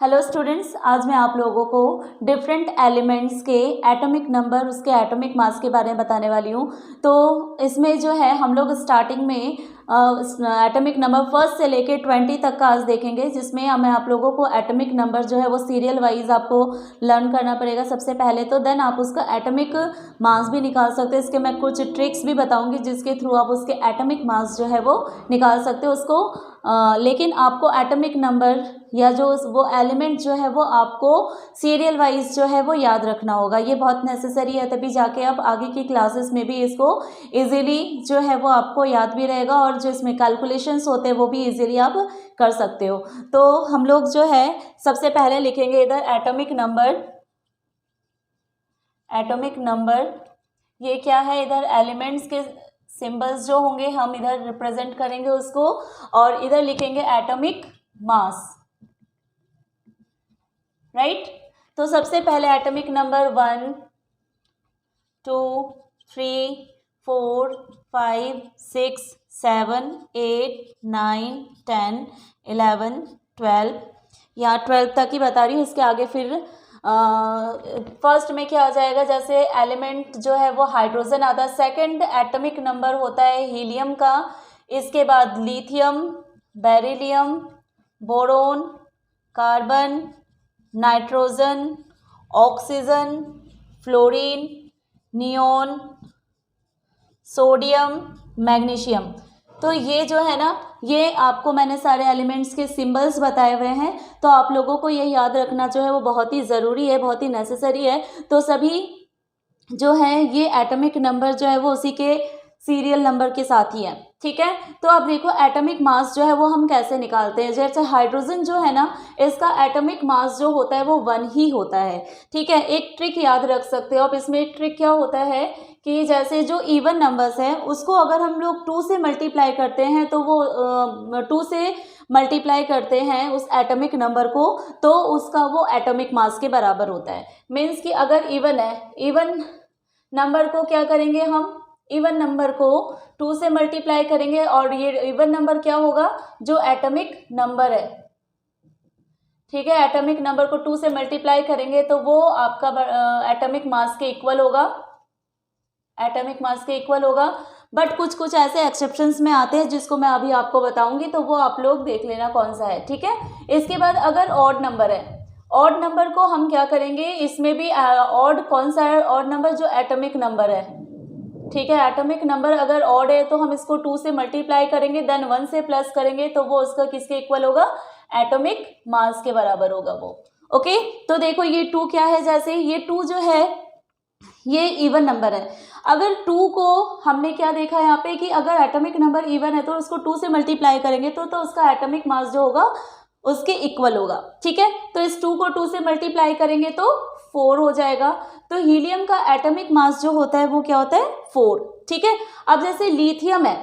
Hello students, आज मैं आप लोगों को डिफरेंट एलिमेंट्स के एटॉमिक नंबर, उसके एटॉमिक मास के बारे में बताने वाली हूँ। तो इसमें जो है हम लोग स्टार्टिंग में एटॉमिक नंबर फर्स्ट से लेके 20 तक का आज देखेंगे, जिसमें मैं आप लोगों को एटॉमिक नंबर जो है वो सीरियल वाइज आपको लर्न करना पड़ेगा सबसे पहले। तो देन आप उसका एटॉमिक मास भी निकाल सकते हैं। इसके मैं कुछ ट्रिक्स भी बताऊँगी जिसके थ्रू आप उसके एटॉमिक मास जो है वो निकाल सकते हो उसको। लेकिन आपको एटॉमिक नंबर या जो वो एलिमेंट जो है वो आपको सीरियल वाइज जो है वो याद रखना होगा। ये बहुत नेसेसरी है, तभी जाके आप आगे की क्लासेस में भी इसको इजीली जो है वो आपको याद भी रहेगा, और जो इसमें कैलकुलेशंस होते हैं वो भी इजीली आप कर सकते हो। तो हम लोग जो है सबसे पहले लिखेंगे इधर एटॉमिक नंबर। एटॉमिक नंबर ये क्या है, इधर एलिमेंट्स के सिंबल्स जो होंगे हम इधर रिप्रेजेंट करेंगे उसको, और इधर लिखेंगे एटॉमिक मास, राइट। तो सबसे पहले एटॉमिक नंबर 1 2 3 4 5 6 7 8 9 10 11 12, यहाँ 12 तक ही बता रही हूँ। इसके आगे फिर फर्स्ट में क्या आ जाएगा, जैसे एलिमेंट जो है वो हाइड्रोजन आता है। सेकंड एटॉमिक नंबर होता है हीलियम का। इसके बाद lithium, beryllium, boron, carbon, nitrogen, oxygen, fluorine, neon, sodium, magnesium. तो ये जो है ना, ये आपको मैंने सारे एलिमेंट्स के सिंबल्स बताए हुए हैं। तो आप लोगों को ये याद रखना जो है वो बहुत ही ज़रूरी है, बहुत ही नेसेसरी है। तो सभी जो है ये एटॉमिक नंबर जो है वो उसी के सीरियल नंबर के साथ ही है, ठीक है। तो अब देखो एटॉमिक मास जो है वो हम कैसे निकालते हैं। जैसे हाइड्रोजन जो है ना, इसका एटॉमिक मास जो होता है वो 1 ही होता है, ठीक है। एक ट्रिक याद रख सकते हो आप इसमें। एक ट्रिक क्या होता है कि जैसे जो इवन नंबर्स हैं उसको अगर हम लोग 2 से मल्टीप्लाई करते हैं, तो वो 2 से मल्टीप्लाई करते हैं उस एटॉमिक नंबर को, तो उसका वो एटॉमिक मास के बराबर होता है। मीन्स कि अगर इवन है, इवन नंबर को क्या करेंगे हम, इवन नंबर को 2 से मल्टीप्लाई करेंगे, और ये इवन नंबर क्या होगा, जो एटॉमिक नंबर है, ठीक है। एटॉमिक नंबर को 2 से मल्टीप्लाई करेंगे तो वो आपका एटॉमिक मास के इक्वल होगा, एटॉमिक मास के इक्वल होगा। बट कुछ कुछ ऐसे एक्सेप्शंस में आते हैं जिसको मैं अभी आपको बताऊंगी, तो वो आप लोग देख लेना कौन सा है, ठीक है। इसके बाद अगर ऑड नंबर है, ऑड नंबर को हम क्या करेंगे, इसमें भी ऑड कौन सा है, ऑड नंबर जो एटॉमिक नंबर है, ठीक है। एटॉमिक नंबर अगर ऑड है तो हम इसको 2 से मल्टीप्लाई करेंगे, देन 1 से प्लस करेंगे, तो वो उसका किसके इक्वल होगा, एटॉमिक मास के बराबर होगा वो, ओके। तो देखो ये 2 क्या है, जैसे ये 2 जो है ये इवन नंबर है। अगर 2 को हमने क्या देखा यहाँ पे कि अगर एटॉमिक नंबर इवन है तो उसको 2 से मल्टीप्लाई करेंगे तो उसका एटॉमिक मास जो होगा उसके इक्वल होगा, ठीक है। तो इस 2 को 2 से मल्टीप्लाई करेंगे तो 4 हो जाएगा। तो हीलियम का एटॉमिक मास जो होता है वो क्या होता है, 4, ठीक है। अब जैसे लिथियम है,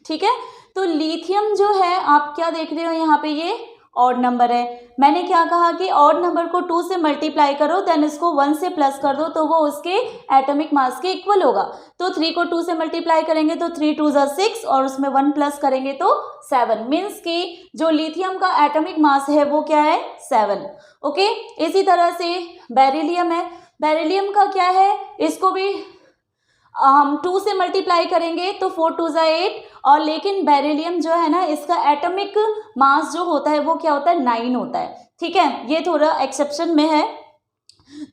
ठीक है, तो लिथियम जो है आप क्या देख रहे हो यहाँ पे, ये ऑड नंबर है। मैंने क्या कहा कि ऑड नंबर को 2 से मल्टीप्लाई करो, देन इसको 1 से प्लस कर दो, तो वो उसके एटॉमिक मास के इक्वल होगा। तो 3 को 2 से मल्टीप्लाई करेंगे तो 3 2 ज़ा 6, और उसमें 1 प्लस करेंगे तो 7। मीन्स कि जो लिथियम का एटॉमिक मास है वो क्या है, 7, ओके। इसी तरह से बेरिलियम है, बेरिलियम का क्या है, इसको भी हम 2 से मल्टीप्लाई करेंगे तो 4 2 ज़ा 8, और लेकिन बेरिलियम जो है ना, इसका एटॉमिक मास जो होता है वो क्या होता है, 9 होता है, ठीक है। ये थोड़ा एक्सेप्शन में है,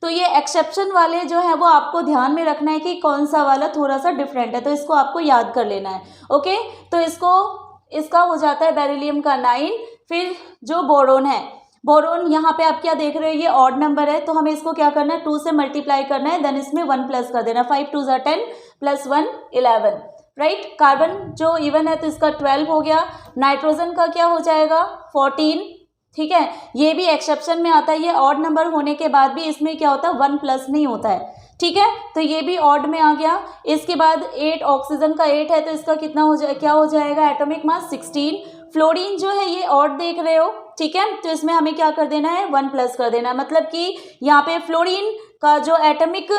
तो ये एक्सेप्शन वाले जो है वो आपको ध्यान में रखना है कि कौन सा वाला थोड़ा सा डिफरेंट है, तो इसको आपको याद कर लेना है, ओके। तो इसका हो जाता है बेरिलियम का 9। फिर जो बोरोन है, बोरोन यहाँ पे आप क्या देख रहे हो, ये ऑड नंबर है, तो हमें इसको क्या करना है, 2 से मल्टीप्लाई करना है, देन इसमें 1 प्लस कर देना, 5 2 ज़ा 10 प्लस 1 11, राइट। कार्बन जो इवन है तो इसका 12 हो गया। नाइट्रोजन का क्या हो जाएगा, 14, ठीक है। ये भी एक्सेप्शन में आता है, ये ऑड नंबर होने के बाद भी इसमें क्या होता है, 1 प्लस नहीं होता है, ठीक है। तो ये भी ऑड में आ गया। इसके बाद 8, ऑक्सीजन का 8 है तो इसका कितना हो जाए, क्या हो जाएगा, एटॉमिक मास 16। फ्लोरीन जो है ये ऑड देख रहे हो, ठीक है, तो इसमें हमें क्या कर देना है, 1 प्लस कर देना है। मतलब कि यहाँ पे फ्लोरीन का जो एटॉमिक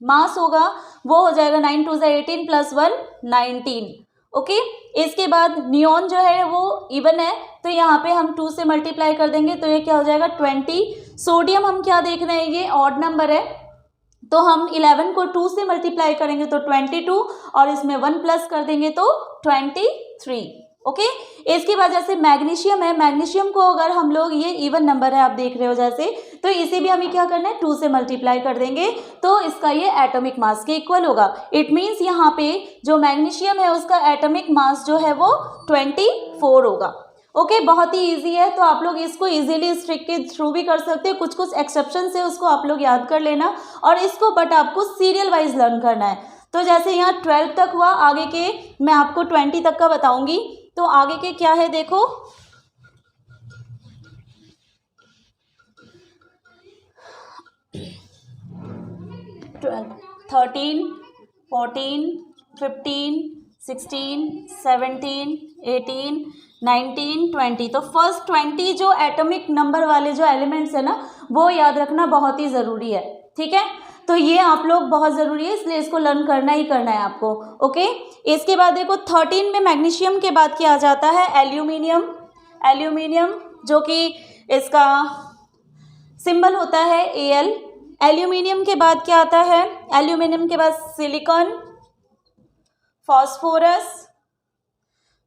मास होगा वो हो जाएगा 9 2 ज़ा 18 प्लस 1 19, ओके। इसके बाद नियॉन जो है वो इवन है, तो यहाँ पे हम 2 से मल्टीप्लाई कर देंगे तो ये क्या हो जाएगा 20। सोडियम हम क्या देख रहे हैं, ये ऑड नंबर है, तो हम 11 को 2 से मल्टीप्लाई करेंगे तो 22 और इसमें 1 प्लस कर देंगे तो 23। ओके। इसकी वजह से मैग्नीशियम है, मैग्नीशियम को अगर हम लोग, ये इवन नंबर है आप देख रहे हो जैसे, तो इसे भी हमें क्या करना है 2 से मल्टीप्लाई कर देंगे तो इसका ये एटॉमिक मास के इक्वल होगा। इट मीन्स यहाँ पे जो मैग्नीशियम है उसका एटॉमिक मास जो है वो 24 होगा। ओके, बहुत ही इजी है, तो आप लोग इसको इजीली इस ट्रिक के थ्रू भी कर सकते हो। कुछ कुछ एक्सेप्शन है उसको आप लोग याद कर लेना और इसको बट आपको सीरियल वाइज लर्न करना है। तो जैसे यहाँ 12 तक हुआ, आगे के मैं आपको 20 तक का बताऊंगी। तो आगे के क्या है देखो, 12, 13, 14, 15, 16, 17, 18, 19, 20। तो फर्स्ट 20 जो एटॉमिक नंबर वाले जो एलिमेंट्स है ना, वो याद रखना बहुत ही ज़रूरी है। ठीक है, तो ये आप लोग बहुत ज़रूरी है, इसलिए इसको लर्न करना ही करना है आपको। ओके। इसके बाद देखो 13 में मैग्नीशियम के बाद क्या आ जाता है, एल्यूमिनियम। एल्यूमिनियम जो कि इसका सिंबल होता है Al। एल्यूमिनियम के बाद क्या आता है, एल्यूमिनियम के बाद सिलिकॉन, फॉस्फोरस,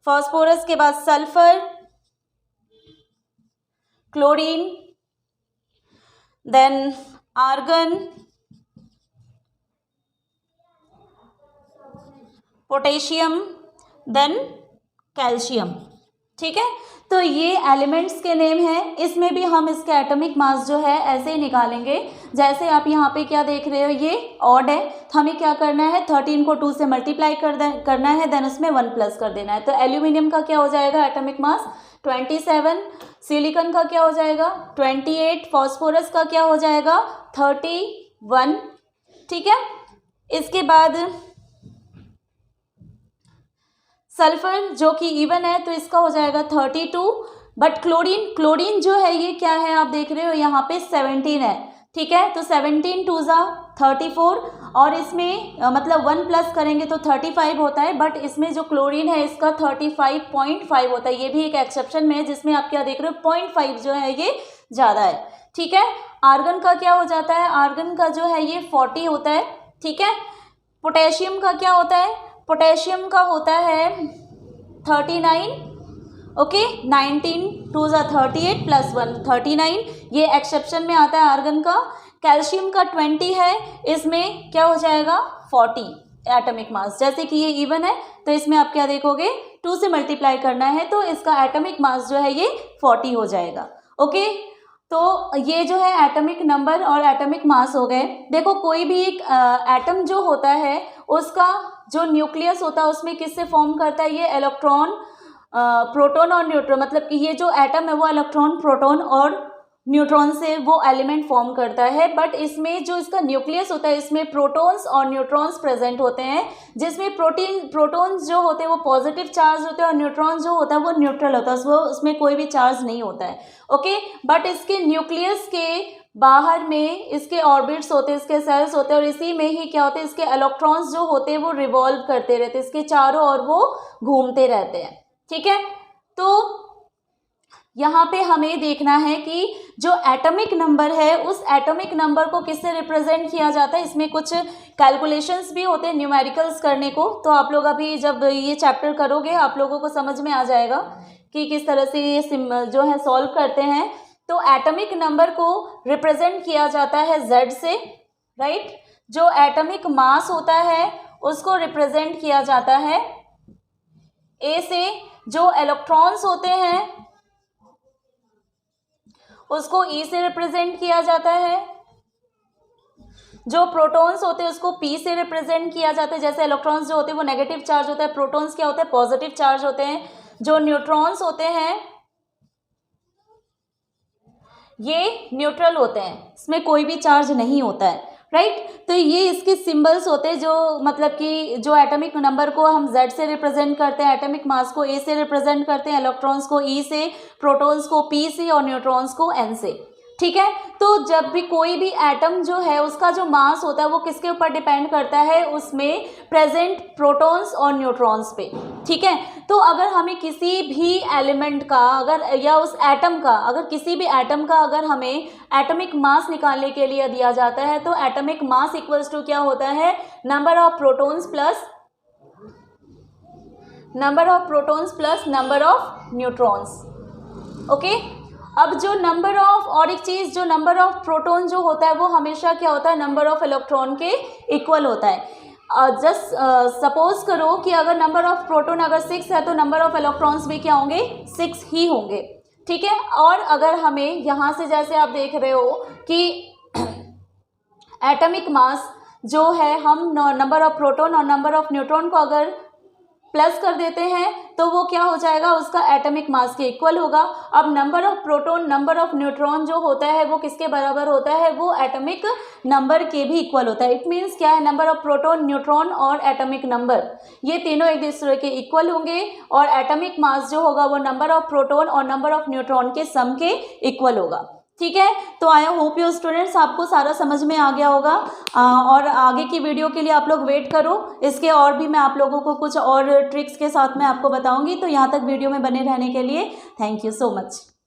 फॉस्फोरस के बाद sulphur, chlorine, then argon, potassium, then calcium. ठीक है, तो ये एलिमेंट्स के नेम हैं। इसमें भी हम इसके एटॉमिक मास जो है ऐसे ही निकालेंगे, जैसे आप यहाँ पे क्या देख रहे हो, ये ऑड है, तो हमें क्या करना है 13 को 2 से मल्टीप्लाई करना है, देन उसमें 1 प्लस कर देना है। तो एल्यूमिनियम का क्या हो जाएगा एटॉमिक मास 27, सिलिकॉन का क्या हो जाएगा 28, फॉस्फोरस का क्या हो जाएगा 31। ठीक है, इसके बाद सल्फर जो कि इवन है तो इसका हो जाएगा 32। बट क्लोरीन, क्लोरीन जो है ये क्या है आप देख रहे हो यहाँ पे 17 है। ठीक है, तो 17 2 ज़ा 34 और इसमें मतलब 1 प्लस करेंगे तो 35 होता है, बट इसमें जो क्लोरीन है इसका 35.5 होता है। ये भी एक एक्सेप्शन में है जिसमें आप क्या देख रहे हो 0.5 जो है ये ज़्यादा है। ठीक है, आर्गन का क्या हो जाता है, आर्गन का जो है ये 40 होता है। ठीक है, पोटेशियम का क्या होता है, पोटेशियम का होता है 39। ओके, 19 2 ज़ा 38 प्लस 1 39, ये एक्सेप्शन में आता है आर्गन का। कैल्शियम का 20 है, इसमें क्या हो जाएगा 40 एटॉमिक मास। जैसे कि ये इवन है तो इसमें आप क्या देखोगे 2 से मल्टीप्लाई करना है तो इसका एटॉमिक मास जो है ये 40 हो जाएगा। ओके, तो ये जो है एटॉमिक नंबर और एटॉमिक मास हो गए। देखो कोई भी एक एटम जो होता है उसका जो न्यूक्लियस होता है उसमें किससे फॉर्म करता है, ये इलेक्ट्रॉन, प्रोटॉन और न्यूट्रॉन, मतलब कि ये जो एटम है वो इलेक्ट्रॉन, प्रोटॉन और न्यूट्रॉन से वो एलिमेंट फॉर्म करता है। बट इसमें जो इसका न्यूक्लियस होता है इसमें प्रोटॉन्स और न्यूट्रॉन्स प्रेजेंट होते हैं, जिसमें प्रोटॉन्स जो होते हैं वो पॉजिटिव चार्ज होते हैं और न्यूट्रॉन्स जो होता है वो न्यूट्रल होता है, उसमें कोई भी चार्ज नहीं होता है। ओके, बट इसके न्यूक्लियस के बाहर में इसके ऑर्बिट्स होते हैं, इसके सेल्स होते हैं और इसी में ही क्या होते हैं इसके इलेक्ट्रॉन्स जो होते हैं वो रिवॉल्व करते रहते हैं, इसके चारों ओर वो घूमते रहते हैं। ठीक है, तो यहाँ पे हमें देखना है कि जो एटॉमिक नंबर है उस एटॉमिक नंबर को किससे रिप्रेजेंट किया जाता है। इसमें कुछ कैलकुलेशंस भी होते हैं न्यूमेरिकल्स करने को, तो आप लोग अभी जब ये चैप्टर करोगे आप लोगों को समझ में आ जाएगा कि किस तरह से ये जो है सॉल्व करते हैं। तो एटॉमिक नंबर को रिप्रेजेंट किया जाता है Z से, राइट। जो एटॉमिक मास होता है उसको रिप्रेजेंट किया जाता है A से, जो इलेक्ट्रॉन्स होते हैं उसको E से रिप्रेजेंट किया जाता है, जो प्रोटॉन्स होते हैं उसको P से रिप्रेजेंट किया जाता है। जैसे इलेक्ट्रॉन्स जो होते हैं वो नेगेटिव चार्ज होता है, प्रोटॉन्स क्या होता है पॉजिटिव चार्ज होते हैं। जो न्यूट्रॉन्स होते हैं ये न्यूट्रल होते हैं, इसमें कोई भी चार्ज नहीं होता है, राइट। तो ये इसके सिंबल्स होते हैं जो मतलब कि जो एटॉमिक नंबर को हम Z से रिप्रेजेंट करते हैं, एटॉमिक मास को A से रिप्रेजेंट करते हैं, इलेक्ट्रॉन्स को E से, प्रोटॉन्स को P से और न्यूट्रॉन्स को N से। ठीक है। तो जब भी कोई भी एटम जो है उसका जो मास होता है वो किसके ऊपर डिपेंड करता है, उसमें प्रेजेंट प्रोटॉन्स और न्यूट्रॉन्स पे, ठीक है। तो अगर हमें किसी भी एलिमेंट का अगर या उस एटम का अगर किसी भी एटम का अगर हमें एटॉमिक मास निकालने के लिए दिया जाता है तो एटॉमिक मास इक्वल्स टू क्या होता है, number of protons plus number of neutrons. Okay. अब जो नंबर ऑफ और एक चीज़ जो नंबर ऑफ प्रोटॉन जो होता है वो हमेशा क्या होता है, नंबर ऑफ इलेक्ट्रॉन के इक्वल होता है। जस्ट सपोज करो कि अगर नंबर ऑफ प्रोटॉन अगर 6 है तो नंबर ऑफ इलेक्ट्रॉन्स भी क्या होंगे, 6 ही होंगे, ठीक है। और अगर हमें यहाँ से जैसे आप देख रहे हो कि एटॉमिक मास जो है हम नंबर ऑफ प्रोटॉन और नंबर ऑफ न्यूट्रॉन को अगर प्लस कर देते हैं तो वो क्या हो जाएगा, उसका एटॉमिक मास के इक्वल होगा। अब number of proton number of neutron जो होता है वो किसके बराबर होता है, वो एटॉमिक नंबर के भी इक्वल होता है। इट मीन्स क्या है, नंबर ऑफ प्रोटॉन न्यूट्रॉन और एटॉमिक नंबर ये तीनों एक दूसरे के इक्वल होंगे और एटॉमिक मास जो होगा वो नंबर ऑफ प्रोटॉन और नंबर ऑफ न्यूट्रॉन के सम के इक्वल होगा, ठीक है। तो आई होप यू स्टूडेंट्स आपको सारा समझ में आ गया होगा और आगे की वीडियो के लिए आप लोग वेट करो, इसके और भी मैं आप लोगों को कुछ और ट्रिक्स के साथ मैं आपको बताऊंगी। तो यहाँ तक वीडियो में बने रहने के लिए थैंक यू सो मच।